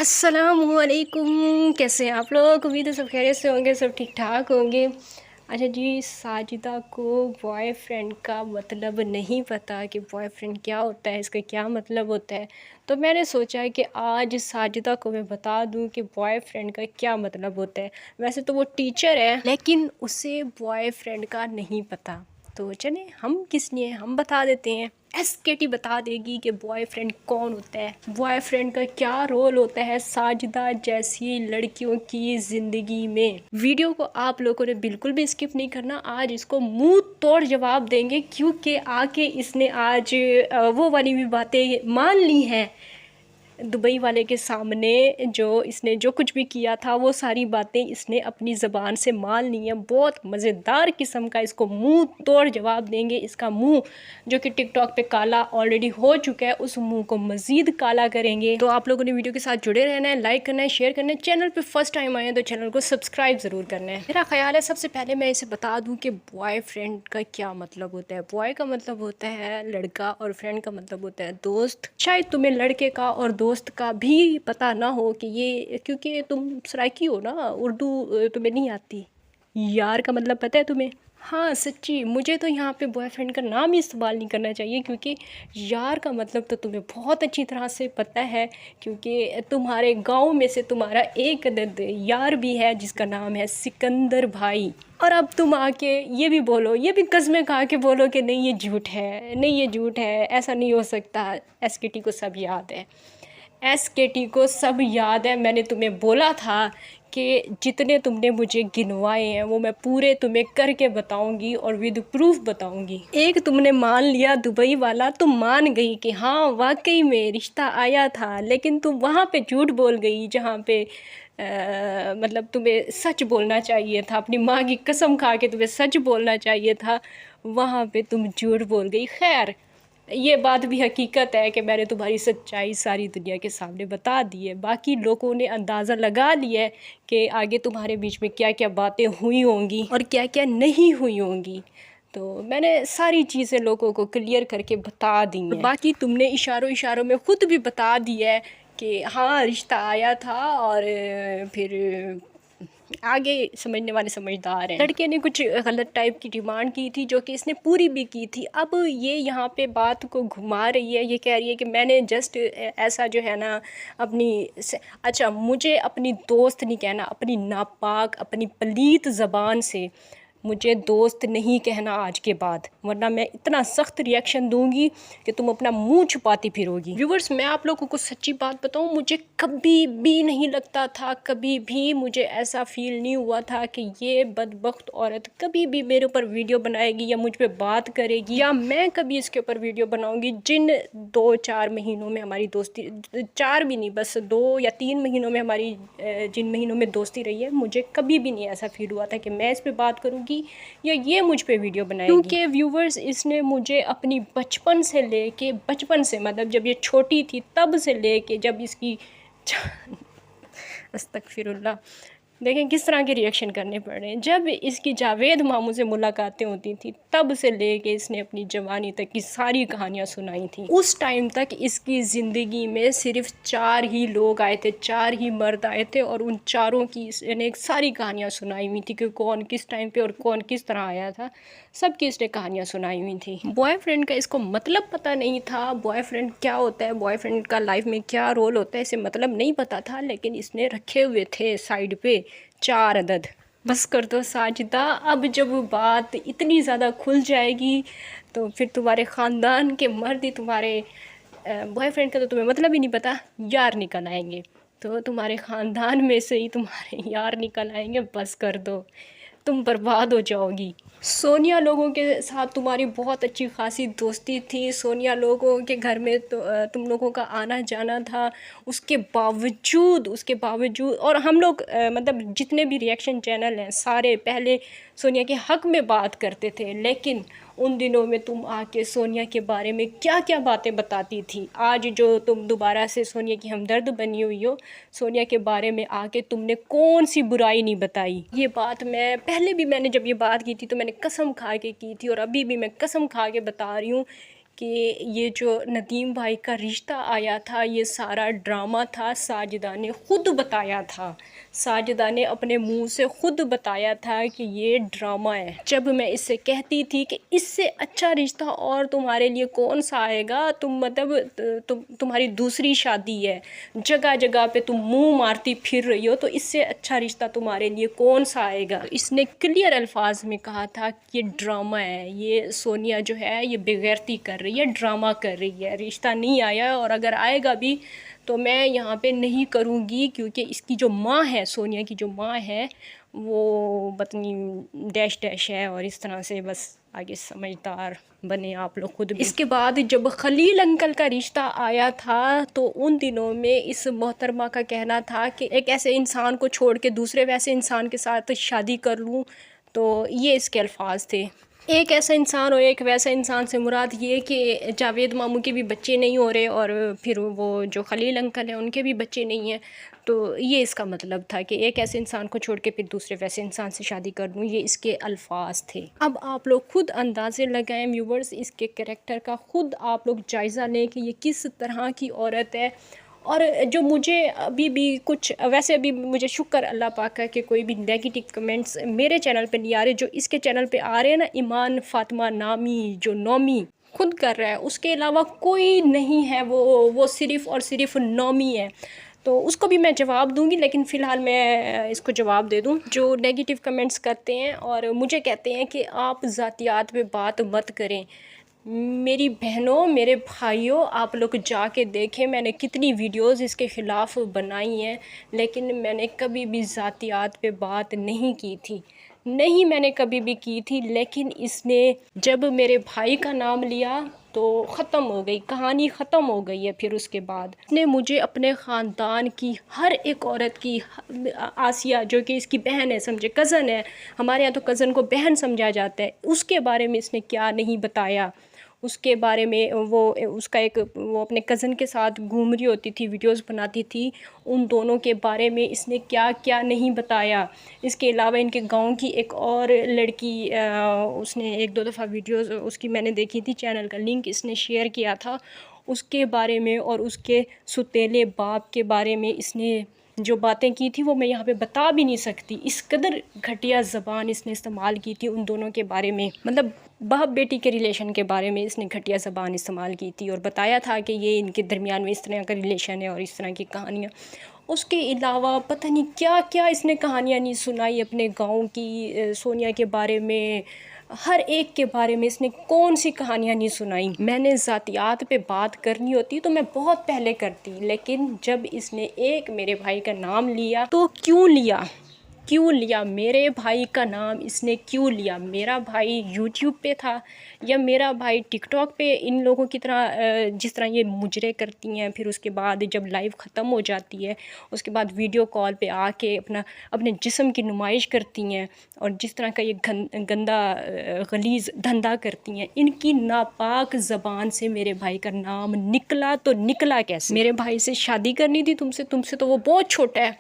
अस्सलामुअलैकुम। कैसे हैं आप लोग? उम्मीद है सब खैरियत से होंगे, सब ठीक ठाक होंगे। अच्छा जी, साजिदा को बॉयफ्रेंड का मतलब नहीं पता कि बॉयफ्रेंड क्या होता है, इसका क्या मतलब होता है। तो मैंने सोचा कि आज साजिदा को मैं बता दूं कि बॉयफ्रेंड का क्या मतलब होता है। वैसे तो वो टीचर है, लेकिन उसे बॉयफ्रेंड का नहीं पता। तो चले, हम किस लिए हम बता देते हैं। एसकेटी बता देगी कि बॉयफ्रेंड कौन होता है, बॉयफ्रेंड का क्या रोल होता है साजिदा जैसी लड़कियों की ज़िंदगी में। वीडियो को आप लोगों ने बिल्कुल भी स्किप नहीं करना। आज इसको मुंह तोड़ जवाब देंगे, क्योंकि आके इसने आज वो वाली भी बातें मान ली हैं दुबई वाले के सामने। जो इसने जो कुछ भी किया था वो सारी बातें इसने अपनी ज़बान से मान ली हैं। बहुत मज़ेदार किस्म का इसको मुंह तोड़ जवाब देंगे। इसका मुंह जो कि टिकटॉक पे काला ऑलरेडी हो चुका है, उस मुंह को मज़ीद काला करेंगे। तो आप लोगों ने वीडियो के साथ जुड़े रहना है, लाइक करना है, शेयर करना है। चैनल पर फर्स्ट टाइम आए हैं तो चैनल को सब्सक्राइब ज़रूर करना है। मेरा ख्याल है सबसे पहले मैं इसे बता दूँ कि बॉयफ्रेंड का क्या मतलब होता है। बॉय का मतलब होता है लड़का और फ्रेंड का मतलब होता है दोस्त। शायद तुम्हें लड़के का और दोस्त का भी पता ना हो कि ये, क्योंकि तुम सराइकी हो ना, उर्दू तुम्हें नहीं आती। यार का मतलब पता है तुम्हें? हाँ सच्ची, मुझे तो यहाँ पे बॉयफ्रेंड का नाम ही इस्तेमाल नहीं करना चाहिए, क्योंकि यार का मतलब तो तुम्हें बहुत अच्छी तरह से पता है। क्योंकि तुम्हारे गांव में से तुम्हारा एक यार भी है जिसका नाम है सिकंदर भाई। और अब तुम आके ये भी बोलो, ये भी कस्में खा के बोलो कि नहीं ये झूठ है, नहीं ये झूठ है, ऐसा नहीं हो सकता। एसकेटी को सब याद है, एसकेटी को सब याद है। मैंने तुम्हें बोला था कि जितने तुमने मुझे गिनवाए हैं वो मैं पूरे तुम्हें करके बताऊंगी और विद प्रूफ बताऊंगी। एक तुमने मान लिया दुबई वाला, तुम मान गई कि हाँ वाकई में रिश्ता आया था, लेकिन तुम वहाँ पे झूठ बोल गई जहाँ पे मतलब तुम्हें सच बोलना चाहिए था। अपनी माँ की कसम खा के तुम्हें सच बोलना चाहिए था, वहाँ पे तुम झूठ बोल गई। खैर, ये बात भी हकीकत है कि मैंने तुम्हारी सच्चाई सारी दुनिया के सामने बता दी है। बाकी लोगों ने अंदाज़ा लगा लिया है कि आगे तुम्हारे बीच में क्या क्या बातें हुई होंगी और क्या क्या नहीं हुई होंगी। तो मैंने सारी चीज़ें लोगों को क्लियर करके बता दी हैं। बाकी तुमने इशारों इशारों में ख़ुद भी बता दिया है कि हाँ रिश्ता आया था, और फिर आगे समझने वाले समझदार हैं। लड़के ने कुछ गलत टाइप की डिमांड की थी जो कि इसने पूरी भी की थी। अब ये यहाँ पे बात को घुमा रही है, ये कह रही है कि मैंने जस्ट ऐसा जो है ना अपनी अच्छा, मुझे अपनी दोस्त नहीं कहना, अपनी नापाक अपनी पलीत ज़बान से मुझे दोस्त नहीं कहना आज के बाद, वरना मैं इतना सख्त रिएक्शन दूंगी कि तुम अपना मुंह छुपाती फिरोगी। व्यूवर्स, मैं आप लोगों को सच्ची बात बताऊं, मुझे कभी भी नहीं लगता था, कभी भी मुझे ऐसा फील नहीं हुआ था कि ये बदबख्त औरत कभी भी मेरे ऊपर वीडियो बनाएगी या मुझ पर बात करेगी या मैं कभी इसके ऊपर वीडियो बनाऊंगी। जिन 2-4 महीनों में हमारी दोस्ती, 4 भी नहीं बस 2 या 3 महीनों में हमारी जिन महीनों में दोस्ती रही है, मुझे कभी भी नहीं ऐसा फील हुआ था कि मैं इस पर बात करूँगी या ये मुझ पे वीडियो बनाएगी। क्योंकि व्यूवर्स, इसने मुझे अपनी बचपन से लेके, बचपन से मतलब जब ये छोटी थी तब से लेके जब इसकी अस्तगफिरुल्लाह, देखें किस तरह के रिएक्शन करने पड़ रहे हैं। जब इसकी जावेद मामू से मुलाकातें होती थी तब से लेके इसने अपनी जवानी तक की सारी कहानियाँ सुनाई थी। उस टाइम तक इसकी ज़िंदगी में सिर्फ 4 ही लोग आए थे, 4 ही मर्द आए थे, और उन चारों की इसने एक सारी कहानियाँ सुनाई हुई थी कि कौन किस टाइम पे और कौन किस तरह आया था। सबकी इसने कहानियाँ सुनाई हुई थी। बॉयफ्रेंड का इसको मतलब पता नहीं था, बॉयफ्रेंड क्या होता है, बॉयफ्रेंड का लाइफ में क्या रोल होता है, इसे मतलब नहीं पता था। लेकिन इसने रखे हुए थे साइड पे 4 अदद। बस कर दो साजिदा, अब जब बात इतनी ज़्यादा खुल जाएगी तो फिर तुम्हारे ख़ानदान के मर्द ही तुम्हारे बॉयफ्रेंड का तो तुम्हें मतलब ही नहीं पता, यार निकल आएंगे। तो तुम्हारे ख़ानदान में से ही तुम्हारे यार निकल आएंगे। बस कर दो, तुम बर्बाद हो जाओगी। सोनिया लोगों के साथ तुम्हारी बहुत अच्छी खासी दोस्ती थी, सोनिया लोगों के घर में तो तुम लोगों का आना जाना था। उसके बावजूद और हम लोग मतलब जितने भी रिएक्शन चैनल हैं सारे पहले सोनिया के हक़ में बात करते थे, लेकिन उन दिनों में तुम आके सोनिया के बारे में क्या क्या बातें बताती थी। आज जो तुम दोबारा से सोनिया की हमदर्द बनी हुई हो, सोनिया के बारे में आके तुमने कौन सी बुराई नहीं बताई। ये बात मैं पहले भी, मैंने जब ये बात की थी तो मैंने कसम खा के की थी, और अभी भी मैं कसम खा के बता रही हूँ कि ये जो नदीम भाई का रिश्ता आया था ये सारा ड्रामा था, साजिदा ने ख़ुद बताया था। साजिदा ने अपने मुंह से ख़ुद बताया था कि ये ड्रामा है। जब मैं इससे कहती थी कि इससे अच्छा रिश्ता और तुम्हारे लिए कौन सा आएगा, तुम मतलब तुम्हारी दूसरी शादी है, जगह जगह पे तुम मुंह मारती फिर रही हो, तो इससे अच्छा रिश्ता तुम्हारे लिए कौन सा आएगा। इसने क्लियर अल्फाज में कहा था कि ये ड्रामा है, ये सोनिया जो है ये बेगैरती कर रही है, ड्रामा कर रही है, रिश्ता नहीं आया और अगर आएगा भी तो मैं यहाँ पे नहीं करूँगी, क्योंकि इसकी जो माँ है, सोनिया की जो माँ है वो पत्नी डैश डैश है। और इस तरह से बस आगे समझदार बने आप लोग खुद भी। इसके बाद जब खलील अंकल का रिश्ता आया था तो उन दिनों में इस मोहतरमा का कहना था कि एक ऐसे इंसान को छोड़ के दूसरे वैसे इंसान के साथ शादी कर लूँ, तो ये इसके अल्फाज थे। एक ऐसा इंसान और एक वैसा इंसान से मुराद ये कि जावेद मामू के भी बच्चे नहीं हो रहे और फिर वो जो खलील अंकल हैं उनके भी बच्चे नहीं हैं, तो ये इसका मतलब था कि एक ऐसे इंसान को छोड़ के फिर दूसरे वैसे इंसान से शादी कर लूँ, ये इसके अल्फाज थे। अब आप लोग खुद अंदाज़े लगाएं व्यूवर्स, इसके कैरेक्टर का खुद आप लोग जायज़ा लें कि ये किस तरह की औरत है। और जो मुझे अभी भी कुछ वैसे अभी मुझे शुक्र अल्लाह पाक का कि कोई भी नेगेटिव कमेंट्स मेरे चैनल पे नहीं आ रहे, जो इसके चैनल पे आ रहे हैं ना, ईमान फातिमा नामी जो नौमी खुद कर रहा है, उसके अलावा कोई नहीं है, वो सिर्फ़ और सिर्फ नौमी है। तो उसको भी मैं जवाब दूंगी, लेकिन फ़िलहाल मैं इसको जवाब दे दूं। जो नेगेटिव कमेंट्स करते हैं और मुझे कहते हैं कि आप ज़ातियात पे बात मत करें, मेरी बहनों मेरे भाइयों आप लोग जाके देखें मैंने कितनी वीडियोस इसके ख़िलाफ़ बनाई हैं, लेकिन मैंने कभी भी ज़ातियात पे बात नहीं की थी, नहीं मैंने कभी भी की थी। लेकिन इसने जब मेरे भाई का नाम लिया तो ख़त्म हो गई कहानी, ख़त्म हो गई है। फिर उसके बाद इसने मुझे अपने ख़ानदान की हर एक औरत की, आसिया जो कि इसकी बहन है, समझे कज़न है, हमारे यहाँ तो कज़न को बहन समझा जाता है, उसके बारे में इसने क्या नहीं बताया। उसके बारे में वो अपने कज़न के साथ घूम रही होती थी, वीडियोस बनाती थी, उन दोनों के बारे में इसने क्या क्या नहीं बताया। इसके अलावा इनके गांव की एक और लड़की, उसने एक दो दफ़ा वीडियोस उसकी मैंने देखी थी, चैनल का लिंक इसने शेयर किया था, उसके बारे में और उसके सुतेले बाप के बारे में इसने जो बातें की थी वो मैं यहाँ पे बता भी नहीं सकती। इस कदर घटिया ज़बान इसने इस्तेमाल की थी उन दोनों के बारे में, मतलब बाप बेटी के रिलेशन के बारे में इसने घटिया ज़बान इस्तेमाल की थी और बताया था कि ये इनके दरमियान में इस तरह का रिलेशन है और इस तरह की कहानियाँ। उसके अलावा पता नहीं क्या क्या इसने कहानियाँ नहीं सुनाई अपने गाँव की, सोनिया के बारे में, हर एक के बारे में इसने कौन सी कहानियाँ नहीं सुनाई। मैंने ज़ातियात पे बात करनी होती तो मैं बहुत पहले करती, लेकिन जब इसने एक मेरे भाई का नाम लिया तो क्यों लिया, क्यों लिया मेरे भाई का नाम इसने क्यों लिया। मेरा भाई यूट्यूब पे था या मेरा भाई टिकटॉक पे इन लोगों की तरह जिस तरह ये मुजरे करती हैं, फिर उसके बाद जब लाइव ख़त्म हो जाती है उसके बाद वीडियो कॉल पे आके अपने जिस्म की नुमाइश करती हैं और जिस तरह का ये गंदा गलीज़ धंधा करती हैं, इनकी नापाक ज़बान से मेरे भाई का नाम निकला तो निकला कैसे। मेरे भाई से शादी करनी थी तुमसे तो वो बहुत छोटा है,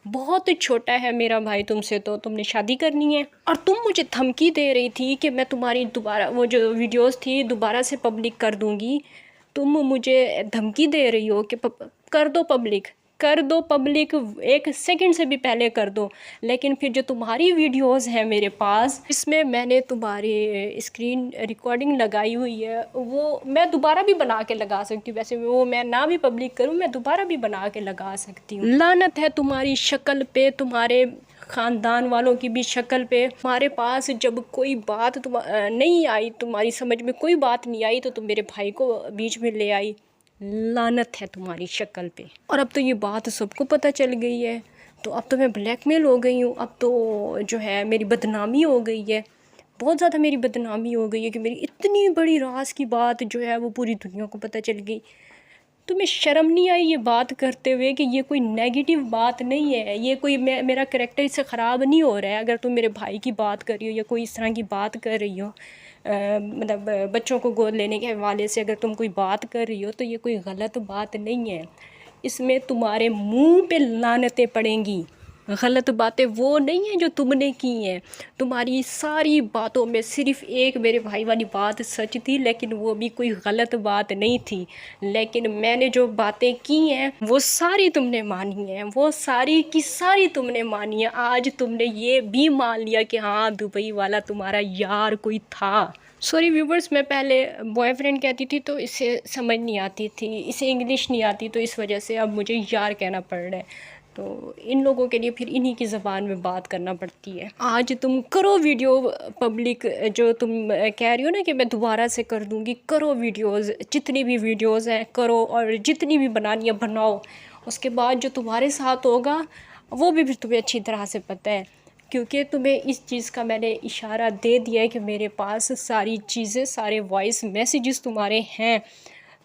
बहुत छोटा है मेरा भाई तुमसे, तो तुमने शादी करनी है। और तुम मुझे धमकी दे रही थी कि मैं तुम्हारी दोबारा वो जो वीडियोस थी दोबारा से पब्लिक कर दूंगी। तुम मुझे धमकी दे रही हो कि कर दो पब्लिक, कर दो पब्लिक, एक सेकंड से भी पहले कर दो। लेकिन फिर जो तुम्हारी वीडियोस हैं मेरे पास, इसमें मैंने तुम्हारी स्क्रीन रिकॉर्डिंग लगाई हुई है, वो मैं दोबारा भी बना के लगा सकती हूँ। वैसे वो मैं ना भी पब्लिक करूँ मैं दोबारा भी बना के लगा सकती हूँ। लानत है तुम्हारी शक्ल पे, तुम्हारे ख़ानदान वालों की भी शक्ल पे। हमारे पास जब कोई बात नहीं आई, तुम्हारी समझ में कोई बात नहीं आई, तो तुम मेरे भाई को बीच में ले आई। लानत है तुम्हारी शक्ल पे। और अब तो ये बात सबको पता चल गई है, तो अब तो मैं ब्लैकमेल हो गई हूँ, अब तो जो है मेरी बदनामी हो गई है, बहुत ज़्यादा मेरी बदनामी हो गई है कि मेरी इतनी बड़ी राज की बात जो है वो पूरी दुनिया को पता चल गई। तुम्हें शर्म नहीं आई ये बात करते हुए कि ये कोई नेगेटिव बात नहीं है, ये कोई मेरा करैक्टर इससे ख़राब नहीं हो रहा है। अगर तुम मेरे भाई की बात कर रही हो या कोई इस तरह की बात कर रही हो, मतलब बच्चों को गोद लेने के हवाले से अगर तुम कोई बात कर रही हो, तो ये कोई गलत बात नहीं है। इसमें तुम्हारे मुंह पे लानतें पड़ेंगी, गलत बातें वो नहीं हैं जो तुमने की हैं। तुम्हारी सारी बातों में सिर्फ़ एक मेरे भाई वाली बात सच थी, लेकिन वो भी कोई गलत बात नहीं थी। लेकिन मैंने जो बातें की हैं वो सारी तुमने मानी हैं, वो सारी की सारी तुमने मानी हैं। आज तुमने ये भी मान लिया कि हाँ, दुबई वाला तुम्हारा यार कोई था। सॉरी व्यूवर्स, मैं पहले बॉयफ्रेंड कहती थी तो इसे समझ नहीं आती थी, इसे इंग्लिश नहीं आती, तो इस वजह से अब मुझे यार कहना पड़ रहा है। तो इन लोगों के लिए फिर इन्हीं की ज़बान में बात करना पड़ती है। आज तुम करो वीडियो पब्लिक, जो तुम कह रही हो ना कि मैं दोबारा से कर दूँगी, करो वीडियोज़, जितनी भी वीडियोज़ हैं करो, और जितनी भी बनानी है बनाओ। उसके बाद जो तुम्हारे साथ होगा वो भी फिर तुम्हें अच्छी तरह से पता है, क्योंकि तुम्हें इस चीज़ का मैंने इशारा दे दिया है कि मेरे पास सारी चीज़ें, सारे वॉइस मैसेजेस तुम्हारे हैं।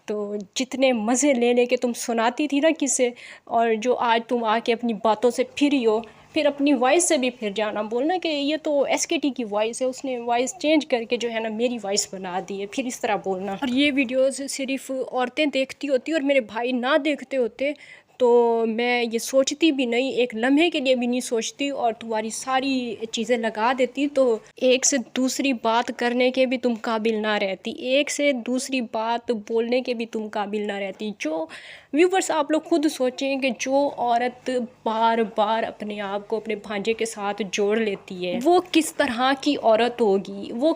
तो जितने मज़े ले लेके तुम सुनाती थी ना किसे, और जो आज तुम आके अपनी बातों से फिरी हो, फिर अपनी वॉइस से भी फिर जाना, बोलना कि ये तो एसकेटी की वॉइस है, उसने वॉइस चेंज करके जो है ना मेरी वॉइस बना दी है, फिर इस तरह बोलना। और ये वीडियोस सिर्फ औरतें देखती होती और मेरे भाई ना देखते होते तो मैं ये सोचती भी नहीं, एक लम्हे के लिए भी नहीं सोचती, और तुम्हारी सारी चीज़ें लगा देती, तो एक से दूसरी बात करने के भी तुम काबिल ना रहती, एक से दूसरी बात बोलने के भी तुम काबिल ना रहती। जो व्यूवर्स, आप लोग खुद सोचें कि जो औरत बार बार अपने आप को अपने भांजे के साथ जोड़ लेती है वो किस तरह की औरत होगी, वो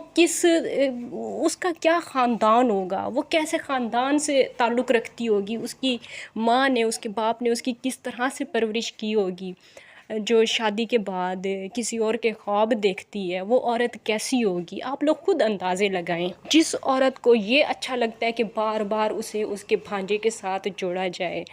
उसका क्या ख़ानदान होगा, वो कैसे ख़ानदान से ताल्लुक़ रखती होगी, उसकी माँ ने, उसके बाप ने उसकी किस तरह से परवरिश की होगी। जो शादी के बाद किसी और के ख्वाब देखती है वो औरत कैसी होगी, आप लोग खुद अंदाज़े लगाएं। जिस औरत को ये अच्छा लगता है कि बार बार उसे उसके भांजे के साथ जोड़ा जाए,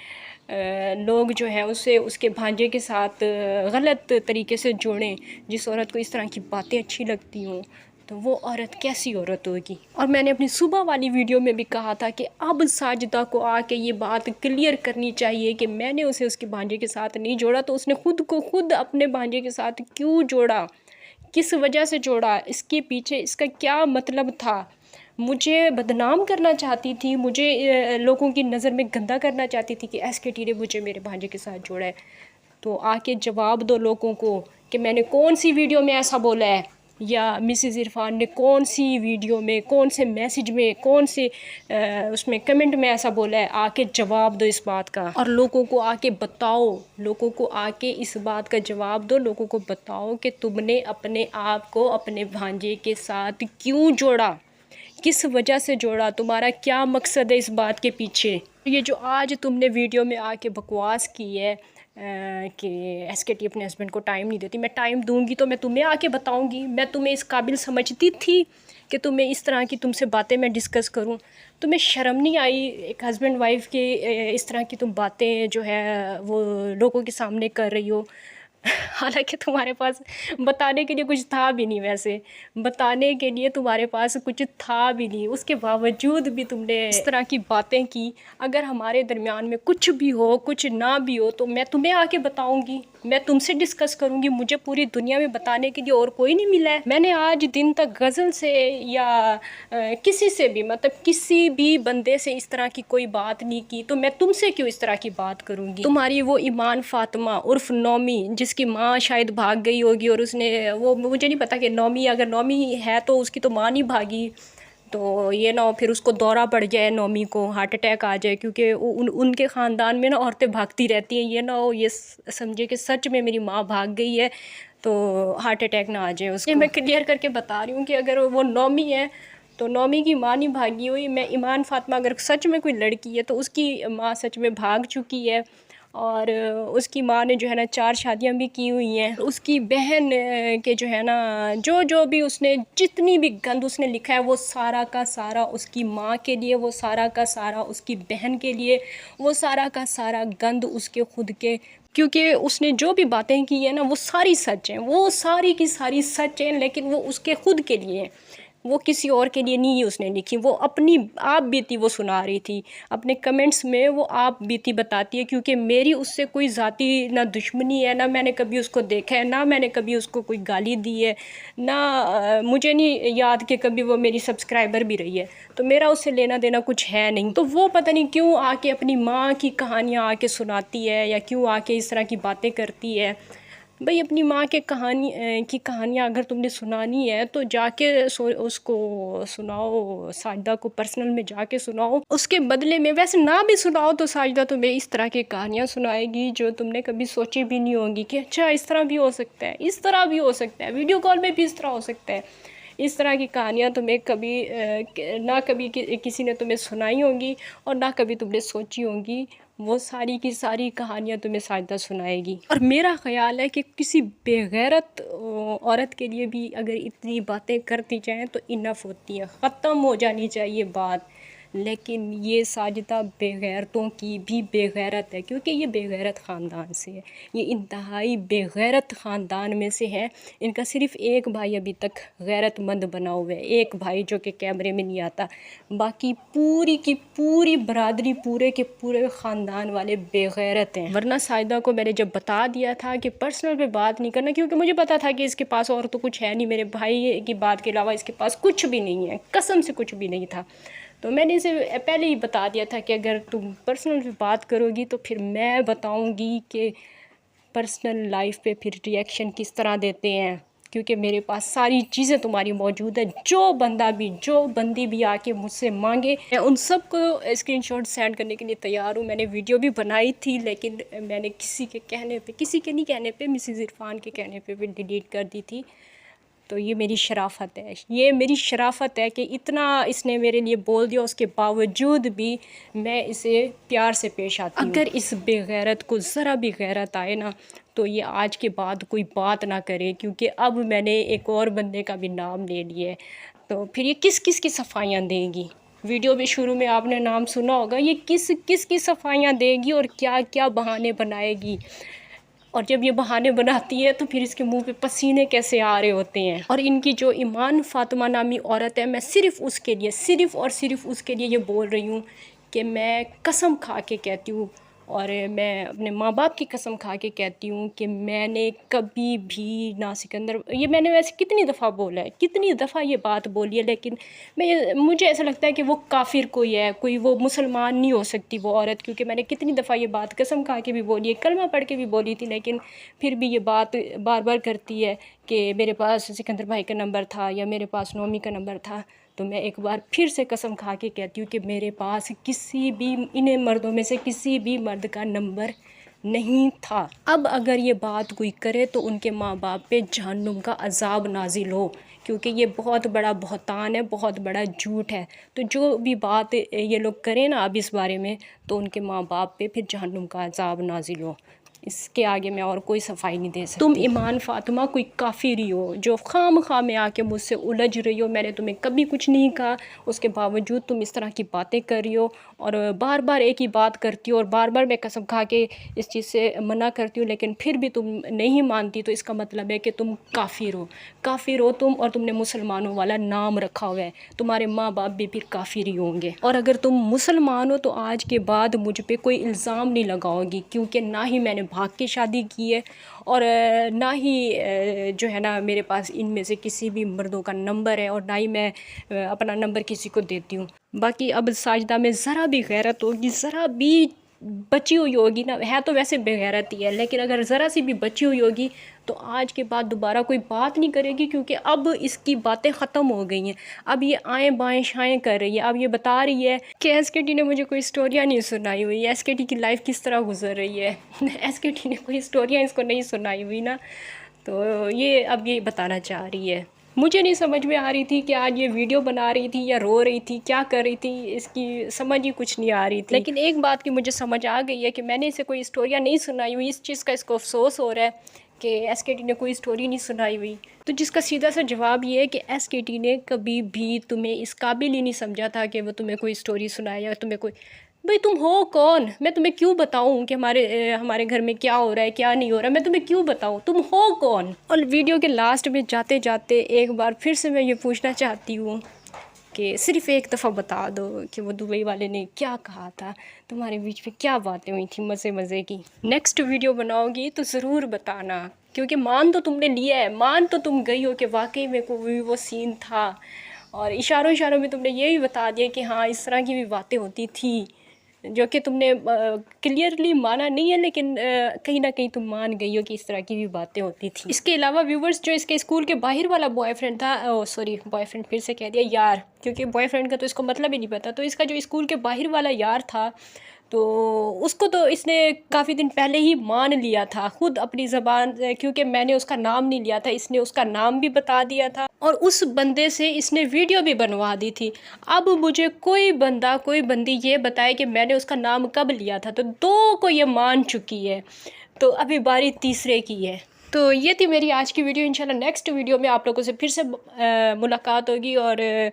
लोग जो है उसे उसके भांजे के साथ गलत तरीके से जोड़ें, जिस औरत को इस तरह की बातें अच्छी लगती हों, तो वो औरत कैसी औरत होगी। और मैंने अपनी सुबह वाली वीडियो में भी कहा था कि अब साजिदा को आके ये बात क्लियर करनी चाहिए कि मैंने उसे उसके भांजे के साथ नहीं जोड़ा, तो उसने खुद को खुद अपने भांजे के साथ क्यों जोड़ा, किस वजह से जोड़ा, इसके पीछे इसका क्या मतलब था। मुझे बदनाम करना चाहती थी, मुझे लोगों की नज़र में गंदा करना चाहती थी कि एसकेटी ने मुझे मेरे भांजे के साथ जोड़ा है। तो आके जवाब दो लोगों को कि मैंने कौन सी वीडियो में ऐसा बोला है, या मिसेज़ इरफान ने कौन सी वीडियो में, कौन से मैसेज में, कौन से उसमें कमेंट में ऐसा बोला है। आके जवाब दो इस बात का, और लोगों को आके बताओ, लोगों को आके इस बात का जवाब दो, लोगों को बताओ कि तुमने अपने आप को अपने भांजे के साथ क्यों जोड़ा, किस वजह से जोड़ा, तुम्हारा क्या मकसद है इस बात के पीछे। ये जो आज तुमने वीडियो में आके बकवास की है कि एसकेटी अपने हस्बैंड को टाइम नहीं देती, मैं टाइम दूंगी तो मैं तुम्हें आके बताऊंगी। मैं तुम्हें इस काबिल समझती थी कि तुम्हें इस तरह की तुमसे बातें मैं डिस्कस करूं? तुम्हें शर्म नहीं आई एक हस्बैंड वाइफ के इस तरह की तुम बातें जो है वो लोगों के सामने कर रही हो? हालांकि तुम्हारे पास बताने के लिए कुछ था भी नहीं, वैसे बताने के लिए तुम्हारे पास कुछ था भी नहीं, उसके बावजूद भी तुमने इस तरह की बातें की। अगर हमारे दरमियान में कुछ भी हो, कुछ ना भी हो, तो मैं तुम्हें आके बताऊंगी, मैं तुमसे डिस्कस करूंगी। मुझे पूरी दुनिया में बताने के लिए और कोई नहीं मिला है। मैंने आज दिन तक गज़ल से या किसी से भी, मतलब किसी भी बंदे से इस तरह की कोई बात नहीं की, तो मैं तुमसे क्यों इस तरह की बात करूंगी। तुम्हारी वो ईमान फातिमा उर्फ नौमी, जिसकी माँ शायद भाग गई होगी, और उसने, वो मुझे नहीं पता कि नौमी, अगर नौमी है तो उसकी तो माँ नहीं भागी, तो ये ना हो फिर उसको दौरा पड़ जाए, नौमी को हार्ट अटैक आ जाए, क्योंकि उनके ख़ानदान में ना औरतें भागती रहती हैं। ये ना हो ये समझे कि सच में मेरी माँ भाग गई है, तो हार्ट अटैक ना आ जाए उसको। मैं क्लियर करके बता रही हूँ कि अगर वो नौमी है तो नौमी की माँ नहीं भागी हुई। मैं ईमान फातिमा अगर सच में कोई लड़की है तो उसकी माँ सच में भाग चुकी है, और उसकी माँ ने जो है ना 4 शादियाँ भी की हुई हैं। उसकी बहन के जो है ना जो भी उसने, जितनी भी गंद उसने लिखा है वो सारा का सारा उसकी माँ के लिए, वो सारा का सारा उसकी बहन के लिए, वो सारा का सारा गंद उसके खुद के, क्योंकि उसने जो भी बातें की है ना वो सारी सच हैं, वो सारी की सारी सच हैं, लेकिन वो उसके खुद के लिए हैं, वो किसी और के लिए नहीं उसने लिखी। वो अपनी आप बीती वो सुना रही थी अपने कमेंट्स में, वो आप बीती बताती है, क्योंकि मेरी उससे कोई ज़ाती ना दुश्मनी है, ना मैंने कभी उसको देखा है, ना मैंने कभी उसको कोई गाली दी है, ना मुझे नहीं याद कि कभी वो मेरी सब्सक्राइबर भी रही है, तो मेरा उससे लेना देना कुछ है नहीं। तो वो पता नहीं क्यों आके अपनी माँ की कहानियाँ आके सुनाती है, या क्यों आके इस तरह की बातें करती है। भाई अपनी माँ के की कहानियाँ अगर तुमने सुनानी है तो जाके उसको सुनाओ, साजिदा को पर्सनल में जाके सुनाओ। उसके बदले में वैसे ना भी सुनाओ तो साजिदा तुम्हें इस तरह की कहानियाँ सुनाएगी जो तुमने कभी सोची भी नहीं होंगी कि अच्छा इस तरह भी हो सकता है, इस तरह भी हो सकता है, वीडियो कॉल में भी इस तरह हो सकता है। इस तरह की कहानियाँ तुम्हें कभी ना कभी किसी ने तुम्हें सुनाई होंगी और ना कभी तुमने सोची होंगी। वो सारी की सारी कहानियाँ तुम्हें साजिदा सुनाएगी। और मेरा ख़्याल है कि किसी बेगैरत औरत के लिए भी अगर इतनी बातें करती जाएँ तो इनफ होती है, ख़त्म हो जानी चाहिए बात। लेकिन ये साजिदा बेगैरतों की भी बेगैरत है, क्योंकि ये बेगैरत ख़ानदान से है, ये इंतहाई बेगैरत ख़ानदान में से है। इनका सिर्फ़ एक भाई अभी तक गैरतमंद बना हुआ है, एक भाई जो कि कैमरे में नहीं आता, बाकी पूरी की पूरी बरादरी, पूरे के पूरे ख़ानदान वाले बेगैरत हैं। वरना साजिदा को मैंने जब बता दिया था कि पर्सनल पे बात नहीं करना, क्योंकि मुझे पता था कि इसके पास और तो कुछ है नहीं, मेरे भाई की बात के अलावा इसके पास कुछ भी नहीं है, कसम से कुछ भी नहीं था। तो मैंने इसे पहले ही बता दिया था कि अगर तुम पर्सनल पे बात करोगी तो फिर मैं बताऊंगी कि पर्सनल लाइफ पे फिर रिएक्शन किस तरह देते हैं, क्योंकि मेरे पास सारी चीज़ें तुम्हारी मौजूद है। जो बंदी भी आके मुझसे मांगे मैं उन सब को स्क्रीनशॉट सेंड करने के लिए तैयार हूँ। मैंने वीडियो भी बनाई थी, लेकिन मैंने किसी के कहने पे, किसी के नहीं कहने पे, मिसेज़ इरफान के कहने पे भी डिलीट कर दी थी। तो ये मेरी शराफ़त है, ये मेरी शराफ़त है कि इतना इसने मेरे लिए बोल दिया, उसके बावजूद भी मैं इसे प्यार से पेश आती हूँ। अगर इस बेगैरत को ज़रा भी गैरत आए ना तो ये आज के बाद कोई बात ना करे, क्योंकि अब मैंने एक और बंदे का भी नाम ले लिया है। तो फिर ये किस किस की सफाइयाँ देगी। वीडियो में शुरू में आपने नाम सुना होगा, ये किस किस की सफाइयाँ देगी और क्या क्या बहाने बनाएगी। और जब ये बहाने बनाती है तो फिर इसके मुंह पे पसीने कैसे आ रहे होते हैं। और इनकी जो ईमान फ़ातिमा नामी औरत है, मैं सिर्फ़ उसके लिए, सिर्फ़ और सिर्फ़ उसके लिए ये बोल रही हूँ कि मैं कसम खा के कहती हूँ, और मैं अपने माँ बाप की कसम खा के कहती हूँ कि मैंने कभी भी ना सिकंदर, ये मैंने वैसे कितनी दफ़ा बोला है, कितनी दफ़ा ये बात बोली है, लेकिन मुझे ऐसा लगता है कि वो काफिर कोई है, कोई वो मुसलमान नहीं हो सकती वो औरत, क्योंकि मैंने कितनी दफ़ा ये बात कसम खा के भी बोली है, कलमा पढ़ के भी बोली थी, लेकिन फिर भी ये बात बार बार करती है कि मेरे पास सिकंदर भाई का नंबर था या मेरे पास नोमी का नंबर था। तो मैं एक बार फिर से कसम खा के कहती हूँ कि मेरे पास किसी भी इन मर्दों में से किसी भी मर्द का नंबर नहीं था। अब अगर ये बात कोई करे तो उनके माँ बाप पे जहन्नुम का अजाब नाजिल हो, क्योंकि ये बहुत बड़ा बहतान है, बहुत बड़ा झूठ है। तो जो भी बात ये लोग करें ना अब इस बारे में, तो उनके माँ बाप पे फिर जहन्नुम का अजाब नाजिल हो। इसके आगे मैं और कोई सफाई नहीं दे सकती। तुम ईमान फ़ातिमा कोई काफिर हो जो खाम में आके मुझसे उलझ रही हो। मैंने तुम्हें कभी कुछ नहीं कहा, उसके बावजूद तुम इस तरह की बातें कर रही हो और बार बार एक ही बात करती हो, और बार बार मैं कसम खा के इस चीज़ से मना करती हूँ, लेकिन फिर भी तुम नहीं मानती। तो इसका मतलब है कि तुम काफिर हो तुम, और तुमने मुसलमानों वाला नाम रखा हुआ है। तुम्हारे माँ बाप भी फिर काफिर ही होंगे। और अगर तुम मुसलमान हो तो आज के बाद मुझ पे कोई इल्ज़ाम नहीं लगाओगी, क्योंकि ना ही मैंने भाग के शादी की है और ना ही जो है ना मेरे पास इनमें से किसी भी मर्दों का नंबर है, और ना ही मैं अपना नंबर किसी को देती हूँ। बाकी अब साजिदा में ज़रा भी गैरत होगी, ज़रा भी बची हुई होगी ना, है तो वैसे बेगैरत ही है, लेकिन अगर ज़रा सी भी बची हुई होगी तो आज के बाद दोबारा कोई बात नहीं करेगी, क्योंकि अब इसकी बातें ख़त्म हो गई हैं। अब ये आएँ बाएँ शाएँ कर रही है। अब ये बता रही है कि एसकेटी ने मुझे कोई स्टोरियाँ नहीं सुनाई हुई, एसकेटी की लाइफ किस तरह गुजर रही है। एसकेटी ने कोई स्टोरियाँ इसको नहीं सुनाई हुई ना, तो ये अब ये बताना चाह रही है। मुझे नहीं समझ में आ रही थी कि आज ये वीडियो बना रही थी या रो रही थी, क्या कर रही थी, इसकी समझ ही कुछ नहीं आ रही थी। लेकिन एक बात की मुझे समझ आ गई है कि मैंने इसे कोई स्टोरियाँ नहीं सुनाई हुई। इस चीज़ का इसको अफसोस हो रहा है कि एसकेटी ने कोई स्टोरी नहीं सुनाई हुई। तो जिसका सीधा सा जवाब ये है कि एसकेटी ने कभी भी तुम्हें इस काबिल ही नहीं समझा था कि वो तुम्हें कोई स्टोरी सुनाए या तुम्हें कोई, भाई तुम हो कौन, मैं तुम्हें क्यों बताऊं कि हमारे घर में क्या हो रहा है क्या नहीं हो रहा है, मैं तुम्हें क्यों बताऊं, तुम हो कौन। और वीडियो के लास्ट में जाते जाते एक बार फिर से मैं ये पूछना चाहती हूँ कि सिर्फ एक दफ़ा बता दो कि वो दुबई वाले ने क्या कहा था, तुम्हारे बीच में क्या बातें हुई थी मज़े की। नेक्स्ट वीडियो बनाओगी तो ज़रूर बताना, क्योंकि मान तो तुमने लिया है, मान तो तुम गई हो कि वाकई में कोई वो सीन था, और इशारों में तुमने ये भी बता दिया कि हाँ इस तरह की भी बातें होती थी। जो कि तुमने क्लियरली माना नहीं है, लेकिन कहीं ना कहीं तुम मान गई हो कि इस तरह की भी बातें होती थी। इसके अलावा व्यूवर्स, जो इसके स्कूल के बाहर वाला बॉयफ्रेंड था, सॉरी बॉयफ्रेंड फिर से कह दिया, यार, क्योंकि बॉयफ्रेंड का तो इसको मतलब ही नहीं पता। तो इसका जो स्कूल के बाहर वाला यार था, तो उसको तो इसने काफ़ी दिन पहले ही मान लिया था खुद अपनी ज़बान, क्योंकि मैंने उसका नाम नहीं लिया था, इसने उसका नाम भी बता दिया था और उस बंदे से इसने वीडियो भी बनवा दी थी। अब मुझे कोई बंदा कोई बंदी ये बताए कि मैंने उसका नाम कब लिया था, तो 2 को ये मान चुकी है, तो अभी बारी तीसरे की है। तो ये थी मेरी आज की वीडियो। इंशाल्लाह नेक्स्ट वीडियो में आप लोगों से फिर से मुलाकात होगी। और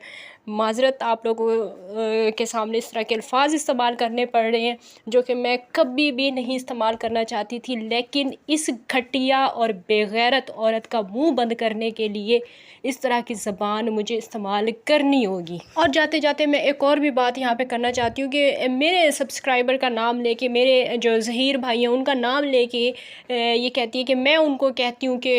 माज़रत, आप लोगों के सामने इस तरह के अल्फाज इस्तेमाल करने पड़ रहे हैं जो कि मैं कभी भी नहीं इस्तेमाल करना चाहती थी, लेकिन इस घटिया और बेगैरत औरत का मुंह बंद करने के लिए इस तरह की ज़बान मुझे इस्तेमाल करनी होगी। और जाते जाते मैं एक और भी बात यहाँ पे करना चाहती हूँ कि मेरे सब्सक्राइबर का नाम लेके, मेरे जो ज़हीर भाई हैं उनका नाम लेके ये कहती है कि मैं उनको कहती हूँ कि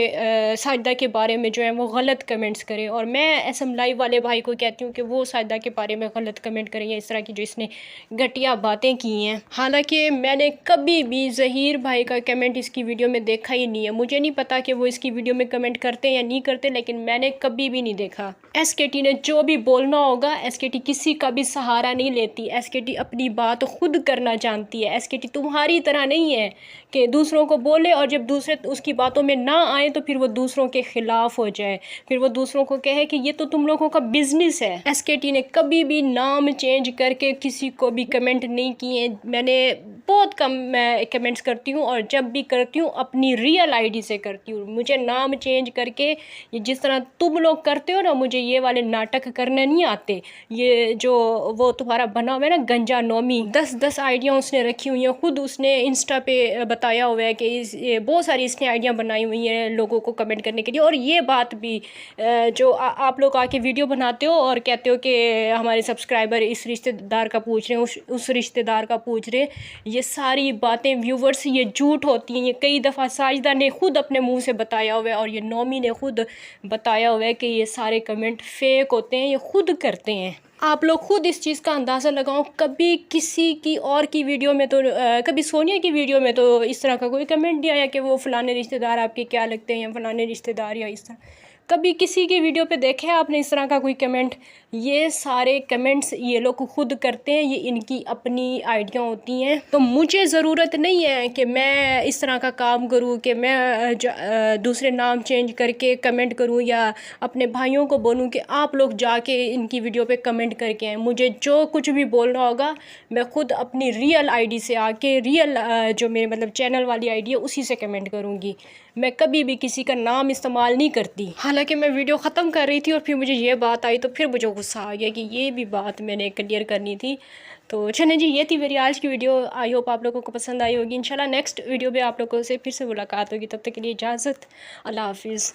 साजिदा के बारे में जो है वो गलत कमेंट्स करें, और मैं एसएम लाइव वाले भाई को कहती हूँ कि वो साजिदा के बारे में गलत कमेंट करें, या इस तरह की जो इसने घटिया बातें की हैं। हालांकि मैंने कभी भी ज़हीर भाई का कमेंट इसकी वीडियो में देखा ही नहीं है। मुझे नहीं पता कि वो इसकी वीडियो में कमेंट करते या नहीं करते, लेकिन मैंने कभी भी नहीं देखा। एसकेटी ने जो भी बोलना होगा, एसकेटी किसी का भी सहारा नहीं लेती, एसकेटी अपनी बात खुद करना जानती है। एसकेटी तुम्हारी तरह नहीं है कि दूसरों को बोले और जब दूसरे उसकी बातों में ना आए तो फिर वो दूसरों के ख़िलाफ़ हो जाए, फिर वो दूसरों को कहे कि ये तो तुम लोगों का बिज़नेस है। एसकेटी ने कभी भी नाम चेंज करके किसी को भी कमेंट नहीं किए। मैंने बहुत कम मैं कमेंट्स करती हूँ, और जब भी करती हूँ अपनी रियल आईडी से करती हूँ। मुझे नाम चेंज करके, ये जिस तरह तुम लोग करते हो ना, मुझे ये वाले नाटक करने नहीं आते। ये जो वो तुम्हारा बना हुआ है ना गंजा नोमी, 10-10 आइडिया उसने रखी हुई हैं। खुद उसने इंस्टा पे बताया हुआ है कि बहुत सारी इसने आइडिया बनाई हुई हैं लोगों को कमेंट करने के लिए। और ये बात भी जो आप लोग आके वीडियो बनाते हो और कहते हो कि हमारे सब्सक्राइबर इस रिश्तेदार का पूछ रहे हैं, उस रिश्तेदार का पूछ रहे हैं, ये सारी बातें व्यूवर्स ये झूठ होती हैं। ये कई दफ़ा साजिदा ने खुद अपने मुंह से बताया हुआ है, और ये नोमी ने खुद बताया हुआ है कि ये सारे कमेंट फेक होते हैं, ये खुद करते हैं। आप लोग खुद इस चीज़ का अंदाज़ा लगाओ। कभी किसी की और की वीडियो में तो कभी सोनिया की वीडियो में तो इस तरह का कोई कमेंट नहीं आया कि वो फ़लाने रिश्तेदार आपके क्या लगते हैं, या फ़लाने रिश्तेदार, या इस तरह कभी किसी की वीडियो पे देखा है आपने इस तरह का कोई कमेंट? ये सारे कमेंट्स ये लोग खुद करते हैं, ये इनकी अपनी आइडिया होती हैं। तो मुझे ज़रूरत नहीं है कि मैं इस तरह का काम करूँ कि मैं दूसरे नाम चेंज करके कमेंट करूँ, या अपने भाइयों को बोलूँ कि आप लोग जाके इनकी वीडियो पे कमेंट करके आएँ। मुझे जो कुछ भी बोलना होगा मैं ख़ुद अपनी रियल आईडी से आके, रियल जो मेरे मतलब चैनल वाली आईडी है उसी से कमेंट करूँगी। मैं कभी भी किसी का नाम इस्तेमाल नहीं करती। हालांकि मैं वीडियो ख़त्म कर रही थी और फिर मुझे ये बात आई, तो फिर मुझे गुस्सा आ गया कि ये भी बात मैंने क्लियर करनी थी। तो चलें जी, ये थी मेरी आज की वीडियो। आई होप आप लोगों को पसंद आई होगी। इंशाल्लाह नेक्स्ट वीडियो में आप लोगों से फिर से मुलाकात होगी। तब तक के लिए इजाज़त, अल्लाह हाफिज़।